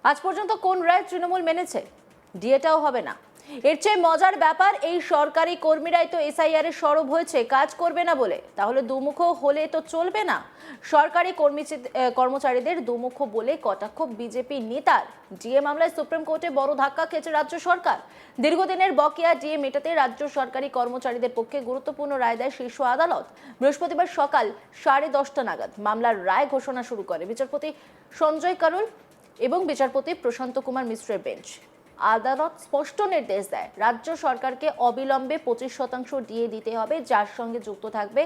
আজ পর্যন্ত কোন রায় তৃণমূল মেনেছে? ডিএটাও হবে না। এর চেয়ে মজার ব্যাপার, এই সরকারি কর্মীরাই তো এসআইআর এর সরব হয়েছে কাজ করবে না বলে। তাহলে দুমুখ হলে তো চলবে না। সরকারি কর্মচারীদের দুমুখ বলে কটাক্ষ বিজেপি নেতার। ডিএ মামলায় সুপ্রিম কোর্টে বড় ধাক্কা খেয়েছে রাজ্য সরকার। দীর্ঘদিনের বকেয়া ডিএ মেটাতে রাজ্য সরকারি কর্মচারীদের পক্ষে গুরুত্বপূর্ণ রায় দেয় শীর্ষ আদালত। বৃহস্পতিবার সকাল 10:30 নাগাদ মামলার রায় ঘোষণা শুরু করে বিচারপতি সঞ্জয় কারোল এবং বিচারপতি প্রশান্ত কুমার মিশ্রের বেঞ্চ। আদালত স্পষ্ট নির্দেশ দেয়, রাজ্য সরকারকে অবিলম্বে 25% ডিএ দিতে হবে, যার সঙ্গে যুক্ত থাকবে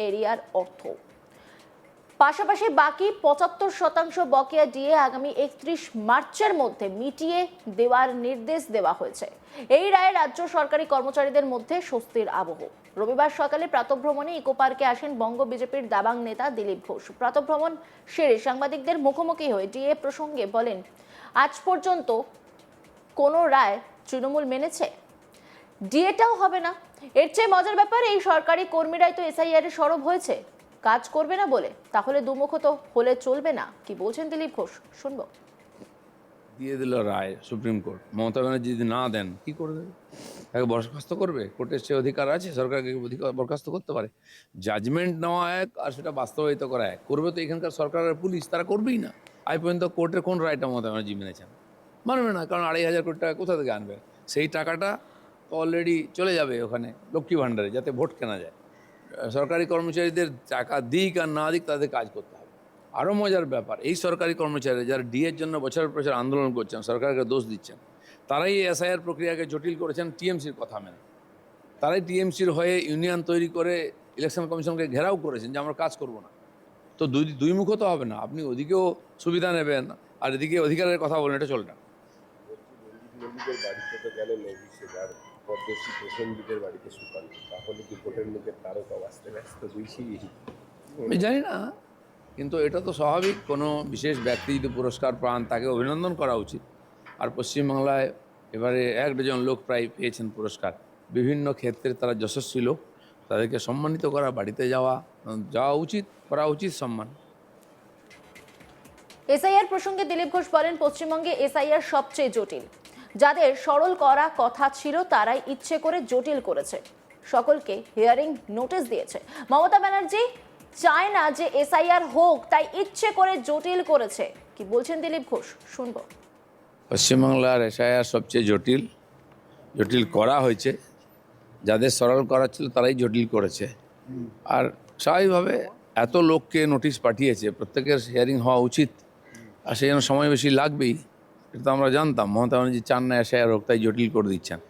এরিয়ার অর্থ। পাশাপাশি বাকি 75% বকেয়া ডিএ আগামী 31 মার্চের মধ্যে মিটিয়ে দেওয়ার নির্দেশ দেওয়া হয়েছে। এই রায়ে রাজ্য সরকারি কর্মচারীদের মধ্যে স্বস্তির আবহ। রবিবার সকালে প্রাতঃভ্রমণে ইকো পার্কে আসেন বঙ্গ বিজেপির দাবাং নেতা দিলীপ ঘোষ। প্রাতঃভ্রমণ সেরে সাংবাদিকদের মুখোমুখি হয়ে ডিএ প্রসঙ্গে বলেন, আজ পর্যন্ত কোনো রায় তৃণমূল মেনেছে? ডিএটাও হবে না। এর চেয়ে মজার ব্যাপার, এই সরকারি কর্মীরাই তো এসআইআর এর সরব হয়েছে কাজ করবে না বলে। তাহলে দুমুখ তো হলে চলবে না। কি বলছেন দিলীপ ঘোষ, শুনবো। দিয়ে দিল রায় সুপ্রিম কোর্ট। মমতা ব্যানার্জি যদি না দেন কি করে দেবে? তাকে বরখাস্ত করবে? কোর্টের সে অধিকার আছে, সরকারকে বরখাস্ত করতে পারে। জাজমেন্ট নেওয়া এক আর সেটা বাস্তবায়িত করা এক। করবে তো এখানকার সরকারের পুলিশ, তারা করবেই না। আজ পর্যন্ত কোর্টের কোন রায়টা মমতা ব্যানার্জি মেনেছেন? মানবে না, কারণ 2,500 কোটি টাকা কোথা থেকে আনবে? সেই টাকাটা অলরেডি চলে যাবে ওখানে লক্ষ্মী ভাণ্ডারে, যাতে ভোট কেনা যায়। সরকারি কর্মচারীদের টাকা দিক আর না দিক, তাদের কাজ করতে হবে। আরও মজার ব্যাপার, এই সরকারি কর্মচারীরা যারা ডিএর জন্য বছরের বছর আন্দোলন করছেন, সরকারকে দোষ দিচ্ছেন, তারাই এসআইআর প্রক্রিয়াকে জটিল করেছেন টিএমসির কথা মেনে। তারাই টিএমসির হয়ে ইউনিয়ন তৈরি করে ইলেকশন কমিশনকে ঘেরাও করেছেন যে আমরা কাজ করব না। তো দুই মুখ তো হবে না। আপনি ওদিকেও সুবিধা নেবেন আর এদিকে অধিকারের কথা বলেন, এটা চলবে না। মল্লিকের বাড়িতে তো গেল নভিসের পদ্মশ্রী প্রসেনজিতের বাড়িতে সুকান্ত, তাহলে কি ভোটের মুখের তারকা বাঁচতে ব্যস্ত বেশি? আমি জানি না, কিন্তু এটা তো স্বাভাবিক। কোনো বিশেষ ব্যক্তি যদি পুরস্কার পান, তাকে অভিনন্দন করা উচিত। আর পশ্চিমবাংলায় এবারে 1 ডজন লোক প্রায় পেয়েছেন পুরস্কার। বিভিন্ন ক্ষেত্রে তারা যশস্বী লোক, তাদেরকে সম্মানিত করা, বাড়িতে যাওয়া উচিত, করা উচিত সম্মান। এসআইআর প্রসঙ্গে দিলীপ ঘোষ বলেন, পশ্চিমবঙ্গে এসআইআর সবচেয়ে জটিল। যাদের সরল করা কথা ছিল তারাই ইচ্ছে করে জটিল করেছে, সকলকে হিয়ারিং নোটিশ দিয়েছে। মমতা ব্যানার্জি চায় না যে এসআইআর হোক, তাই ইচ্ছে করে জটিল করেছে। কি বলছেন দিলীপ ঘোষ, শুনবো। পশ্চিমবাংলার এসআইআর সবচেয়ে জটিল করা হয়েছে। যাদের সরল করা ছিল তারাই জটিল করেছে। আর স্বাভাবিকভাবে এত লোককে নোটিশ পাঠিয়েছে, প্রত্যেকের হিয়ারিং হওয়া উচিত। আর সেই জন্য সময় বেশি লাগবেই, এটা তো আমরা জানতাম। মমতা ব্যানার্জি চান না এসআইআর হোক, তাই জটিল করে দিচ্ছেন।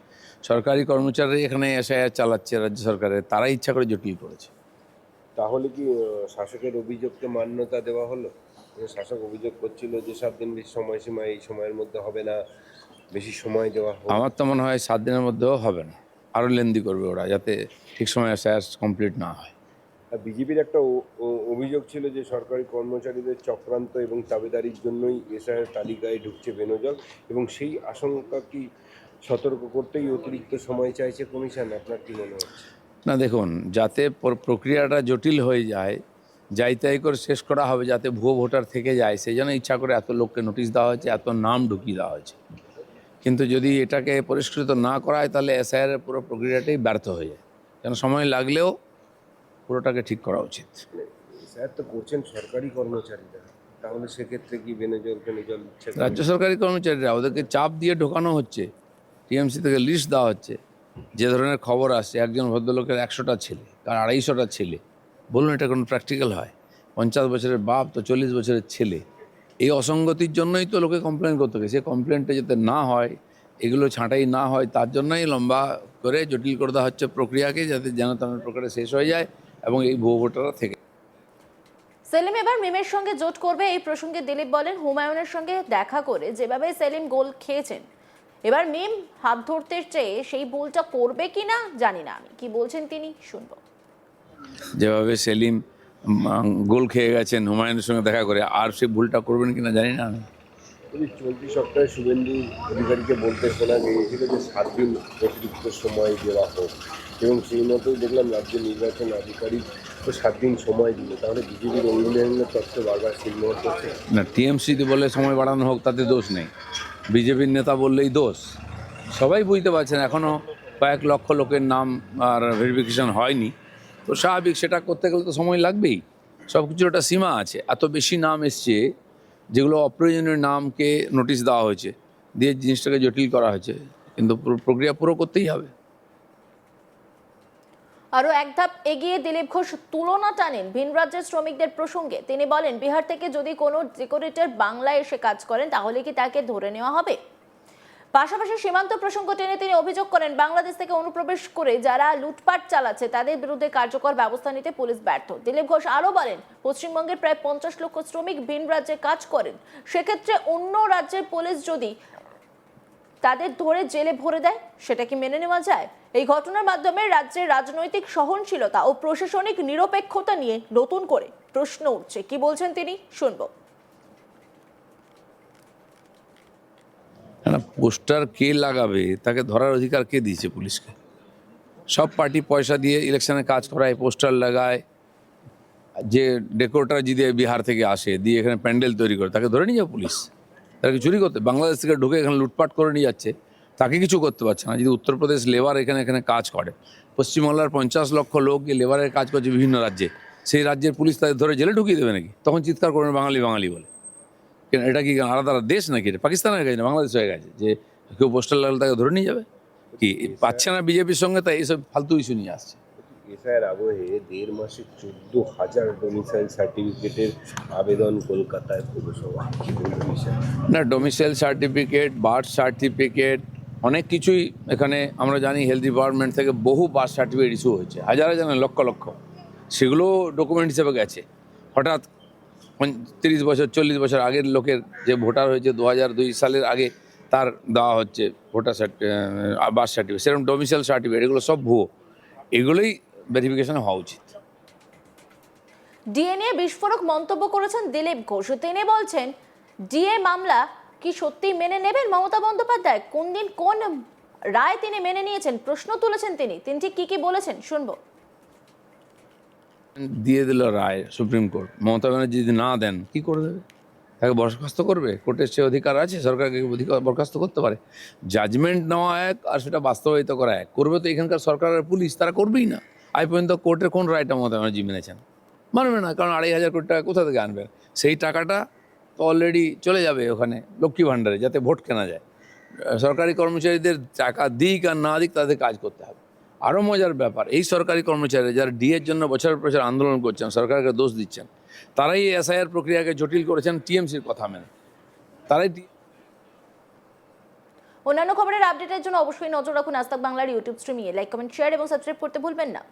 সরকারি কর্মচারী এখানে এসআইআর চালাচ্ছে রাজ্য সরকারের, তারাই ইচ্ছা করে জটিল করেছে। তাহলে কি শাসকের অভিযোগকে মান্যতা দেওয়া হলো? শাসক অভিযোগ করছিল যে 7 দিন বেশি সময়সীমা, এই সময়ের মধ্যে হবে না, বেশি সময় দেওয়া হবে। আমার তো মনে হয় 7 দিনের মধ্যেও হবে না, আরও লেন্দি করবে ওরা, যাতে ঠিক সময় এসআইআর কমপ্লিট না হয়। আর বিজেপির একটা অভিযোগ ছিল যে সরকারি কর্মচারীদের চক্রান্ত এবং তাবেদারির জন্যই এসআইআর তালিকায় ঢুকছে বেনজল, এবং সেই আশঙ্কা কি সতর্ক করতেই অতিরিক্ত সময় চাইছে কমিশন? আপনার কি মনে হচ্ছে? না দেখুন, যাতে প্রক্রিয়াটা জটিল হয়ে যায়, যাই তাই করে শেষ করা হবে, যাতে ভুয়ো ভোটার থেকে যায়, সেই জন্য ইচ্ছা করে এত লোককে নোটিশ দেওয়া হয়েছে, এত নাম ঢুকিয়ে দেওয়া হয়েছে। কিন্তু যদি এটাকে পরিষ্কৃত না করা হয়, তাহলে এসআইআরের পুরো প্রক্রিয়াটাই ব্যর্থ হয়ে যায়। যেন সময় লাগলেও পুরোটাকে ঠিক করা উচিত। স্যার তো করছেন সরকারি কর্মচারীরা, তাহলে সেক্ষেত্রে কি বেনজল ফেনজল ইচ্ছে করে? রাজ্য সরকারি কর্মচারীরা, ওদেরকে চাপ দিয়ে ঢোকানো হচ্ছে। টিএমসি থেকে লিস্ট দেওয়া হচ্ছে, যে ধরনের খবর আসছে, একজন ভদ্রলোকের 100টা ছেলে, কার 250টা ছেলে। বলুন, এটা কোনো প্র্যাকটিক্যাল হয়? 50 বছরের বাপ তো 40 বছরের ছেলে। এই অসঙ্গতির জন্যই তো লোকে কমপ্লেন করতে হবে। সে কমপ্লেনটা যাতে না হয়, এগুলো ছাঁটাই না হয়, তার জন্যই লম্বা করে জটিল করে দেওয়া হচ্ছে প্রক্রিয়াকে, যাতে যেন তেমন প্রক্রিয়া শেষ হয়ে যায় এবং এই ভুয়ো ভোটাররা থেকে। সেলিম এবার মিমের সঙ্গে জোট করবে, এই প্রসঙ্গে দিলীপ বলেন, হুমায়ুনের সঙ্গে দেখা করে যেভাবে সেলিম গোল খেয়েছেন, এবার মিম হাত ধরতে চেয়ে সেই ভুলটা করবে কিনা জানি না আমি। কি বলছেন তিনি, শুনবো। যেভাবে সেলিম গোল খেয়ে গেছেন হুমায়ুনের সঙ্গে দেখা করে, আর সে ভুলটা করবেন কিনা জানি না আমি। যদি চলতি সপ্তাহে শুভেন্দু অধিকারীকে বলতে শোনা গিয়েছিল যে 7 দিন অতিরিক্ত সময় দেওয়া হোক, এবং সেই মতোই দেখলাম রাজ্য নির্বাচন আধিকারিক তো 7 দিন সময় দিল, তাহলে বিজেপির অঙ্গুলের তত্ত্ব বারবার সিলমোহর করছে। না, টিএমসি বলে সময় বাড়ানো হোক তাতে দোষ নেই, বিজেপির নেতা বললেই দোষ। সবাই বুঝতে পারছেন এখনও কয়েক লক্ষ লোকের নাম আর ভেরিফিকেশন হয়নি, তো স্বাভাবিক সেটা করতে গেলে তো সময় লাগবেই। সব কিছুর একটা সীমা আছে। এত বেশি নাম এসছে যেগুলো অপ্রয়োজনীয় নামকে নোটিশ দেওয়া হয়েছে, দিয়ে জিনিসটাকে জটিল করা হয়েছে, কিন্তু প্রক্রিয়া পুরো করতেই হবে। আরও এক ধাপ এগিয়ে দিলীপ ঘোষ তুলনা টানেন ভিন রাজ্যের শ্রমিকদের প্রসঙ্গে। তিনি বলেন, বিহার থেকে যদি কোনো ডেকোরেটর বাংলায় এসে কাজ করেন তাহলে কি তাকে ধরে নেওয়া হবে? পাশাপাশি সীমান্ত প্রসঙ্গ টেনে তিনি অভিযোগ করেন, বাংলাদেশ থেকে অনুপ্রবেশ করে যারা লুটপাট চালাচ্ছে তাদের বিরুদ্ধে কার্যকর ব্যবস্থা নিতে পুলিশ ব্যর্থ। দিলীপ ঘোষ আরও বলেন, পশ্চিমবঙ্গের প্রায় 50 লক্ষ শ্রমিক ভিন রাজ্যে কাজ করেন, সেক্ষেত্রে অন্য রাজ্যের পুলিশ যদি তাদের ধরে জেলে ভরে দেয় সেটা কি মেনে নেওয়া যায়? এই ঘটনার মাধ্যমে রাজ্যের রাজনৈতিক সহনশীলতা ও প্রশাসনিক নিরপেক্ষতা নিয়ে নতুন করে প্রশ্ন উঠছে। কি বলছেন তিনি, শুনবো। না, পোস্টার কে লাগাবে, তাকে ধরার অধিকার কে দিয়েছে পুলিশকে? সব পার্টি পয়সা দিয়ে ইলেকশনে কাজ করায়, পোস্টার লাগায়। যে ডেকোরেটর যদি বিহার থেকে আসে, দিয়ে এখানে প্যান্ডেল তৈরি করে, তাকে ধরে নিয়ে যাবে পুলিশ? তাকে চুরি করতে, বাংলাদেশ থেকে ঢুকে এখানে লুটপাট করে নিয়ে যাচ্ছে, তাকে কিছু করতে পারছে না। যদি উত্তরপ্রদেশ লেবার এখানে কাজ করে, পশ্চিমবাংলার 50 লক্ষ লোক লেবারের কাজ করছে বিভিন্ন রাজ্যে, সেই রাজ্যের পুলিশ তাদের ধরে জেলে ঢুকিয়ে দেবে নাকি? তখন চিৎকার করবেন বাঙালি বাঙালি বলে। কেন, এটা কি আলাদা দেশ নাকি? এটা পাকিস্তান হয়ে গেছে না বাংলাদেশ হয়ে গেছে যে কেউ পোস্টার লাগলে তাকে ধরে নিয়ে যাবে? কি পাচ্ছে না বিজেপির সঙ্গে, তাই এইসব ফালতু ইস্যু নিয়ে আসছে। এসআইয়ের আবহে 1.5 মাসে 14,000 ডোমিসাইল সার্টিফিকেটের আবেদন কলকাতায় পুরসভা। কি বলবেন বিষয়? না, ডোমিসাইল সার্টিফিকেট, বার্থ সার্টিফিকেট, অনেক কিছুই এখানে আমরা জানি। হেলথ ডিপার্টমেন্ট থেকে বহু বার্থ সার্টিফিকেট ইস্যু হয়েছে, হাজার হাজার নয়, লক্ষ লক্ষ। সেগুলো ডকুমেন্ট হিসেবে গেছে। হঠাৎ 30 বছর 40 বছর আগের লোকের যে ভোটার হয়েছে 2002 সালের আগে, তার দেওয়া হচ্ছে ভোটার বার্থ সার্টিফিকেট। সেরকম ডোমিসাইল সার্টিফিকেট, এগুলো সব ভুয়ো। এগুলোই ভেরিফিকেশন হওয়া উচিত। ডিএ নিয়ে বিস্ফোরক মন্তব্য করেছেন দিলীপ ঘোষ। তিনি বলছেন, ডিএ মামলা কি সত্যি মেনে নেবেন মমতা বন্দ্যোপাধ্যায়? কোন দিন কোন রায় তিনি মেনে নিয়েছেন প্রশ্ন তুলেছেন তিনি ঠিক কি বলেছেন, শুনবো। দিয়ে দিল রায় সুপ্রিম কোর্ট, মমতা ব্যানার্জি যদি না দেন কি করে দেবে? তাকে বরখাস্ত করবে? কোর্টের সে অধিকার আছে, সরকারকে বরখাস্ত করতে পারে। জাজমেন্ট নেওয়া এক, আর সেটা বাস্তবায়িত করা এক। করবে তো এখানকার সরকারের পুলিশ, তারা করবেই না। আজ পর্যন্ত কোর্টের কোন রায়টা মমতা ব্যানার্জি মেনেছেন? মানবে না, কারণ 2,500 কোটি টাকা কোথা থেকে আনবে? সেই টাকাটা তো অলরেডি চলে যাবে ওখানে লক্ষ্মী ভাণ্ডারে, যাতে ভোট কেনা যায়। সরকারি কর্মচারীদের টাকা দিক আর না দিক, তাদের কাজ করতে হবে। আরও মজার ব্যাপার, এই সরকারি কর্মচারী যারা ডিএর জন্য বছরের বছর আন্দোলন করছেন, সরকারকে দোষ দিচ্ছেন, তারাই এসআইআর প্রক্রিয়াকে জটিল করেছেন টিএমসির কথা মেনে। তারাই অন্যান্য খবরের আপডেটের জন্য অবশ্যই নজর রাখুন আজ তাক বাংলার ইউটিউব স্ট্রিমিংয়ে। লাইক, কমেন্ট, শেয়ার এবং সাবস্ক্রাইব করতে ভুলবেন না।